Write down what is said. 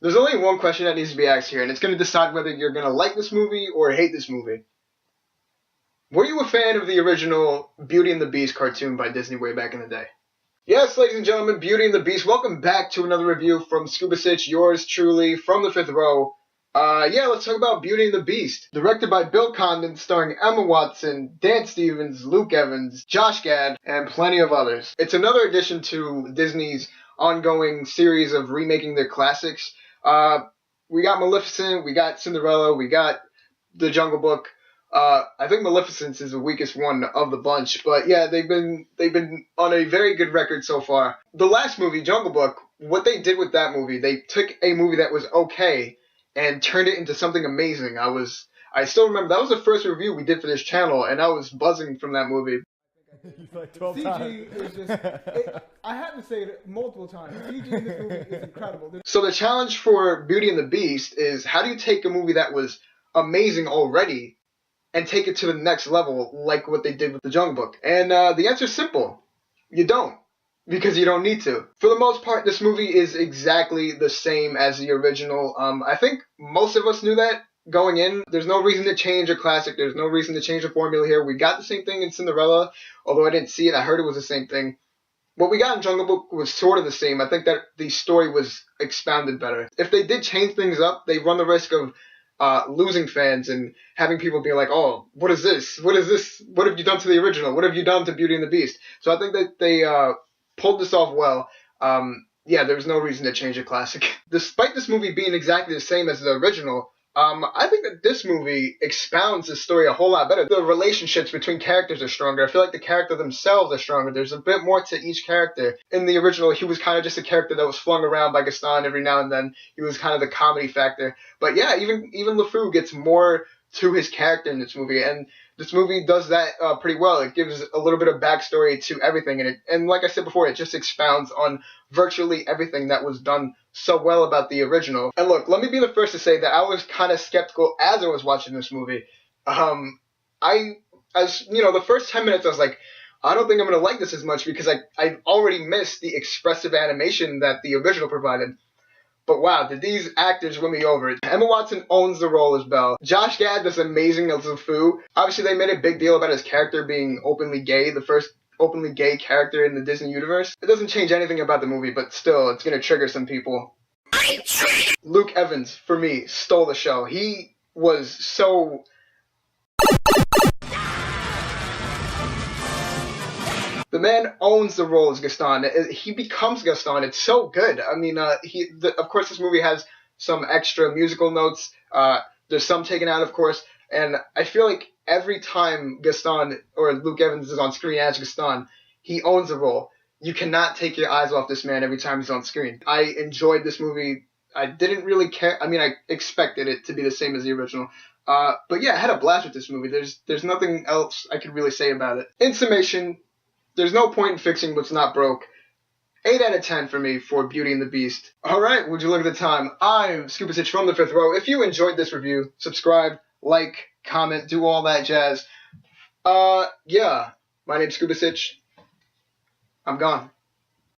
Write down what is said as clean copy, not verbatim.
There's only one question that needs to be asked here, and it's going to decide whether you're going to like this movie or hate this movie. Were you a fan of the original Beauty and the Beast cartoon by Disney way back in the day? Yes, ladies and gentlemen, Beauty and the Beast. Welcome back to another review from Scuba Sitch, yours truly, from the fifth row. Let's talk about Beauty and the Beast. Directed by Bill Condon, starring Emma Watson, Dan Stevens, Luke Evans, Josh Gad, and plenty of others. It's another addition to Disney's ongoing series of remaking their classics. We got Maleficent, we got Cinderella, we got The Jungle Book. I think Maleficent is the weakest one of the bunch, but yeah, they've been on a very good record so far. The last movie, Jungle Book, what they did with that movie, they took a movie that was okay and turned it into something amazing. I still remember that was the first review we did for this channel, and I was buzzing from that movie. Like 12 CG times. Is just, I had to say it multiple times. CG in this movie is incredible. So the challenge for Beauty and the Beast is, how do you take a movie that was amazing already and take it to the next level, like what they did with The Jungle Book? And the answer is simple. You don't. Because you don't need to. For the most part, this movie is exactly the same as the original. I think most of us knew that going in. There's no reason to change a classic. There's no reason to change a formula here. We got the same thing in Cinderella, although I didn't see it. I heard it was the same thing. What we got in Jungle Book was sort of the same. I think that the story was expounded better. If they did change things up, they run the risk of losing fans and having people be like, oh, what is this? What is this? What have you done to the original? What have you done to Beauty and the Beast? So I think that they pulled this off well. There's no reason to change a classic. Despite this movie being exactly the same as the original, I think that this movie expounds the story a whole lot better. The relationships between characters are stronger. I feel like the characters themselves are stronger. There's a bit more to each character. In the original, he was kind of just a character that was flung around by Gaston every now and then. He was kind of the comedy factor. But yeah, even LeFou gets more to his character in this movie, and this movie does that pretty well. It gives a little bit of backstory to everything, and like I said before, it just expounds on virtually everything that was done so well about the original. And look, let me be the first to say that I was kind of skeptical as I was watching this movie. The first 10 minutes I was like, I don't think I'm going to like this as much because I already missed the expressive animation that the original provided. But wow, did these actors win me over. Emma Watson owns the role as Belle. Josh Gad does amazing as LeFou. Obviously, they made a big deal about his character being openly gay, the first openly gay character in the Disney universe. It doesn't change anything about the movie, but still, it's going to trigger some people. Luke Evans, for me, stole the show. He was so... The man owns the role as Gaston. He becomes Gaston. It's so good. I mean, of course, this movie has some extra musical notes. There's some taken out, of course. And I feel like every time Gaston or Luke Evans is on screen as Gaston, he owns the role. You cannot take your eyes off this man every time he's on screen. I enjoyed this movie. I didn't really care. I mean, I expected it to be the same as the original. But yeah, I had a blast with this movie. There's nothing else I could really say about it. In summation, there's no point in fixing what's not broke. 8 out of 10 for me for Beauty and the Beast. Alright, would you look at the time? I'm Scuba Sitch from the fifth row. If you enjoyed this review, subscribe, like, comment, do all that jazz. My name's Scuba Sitch. I'm gone.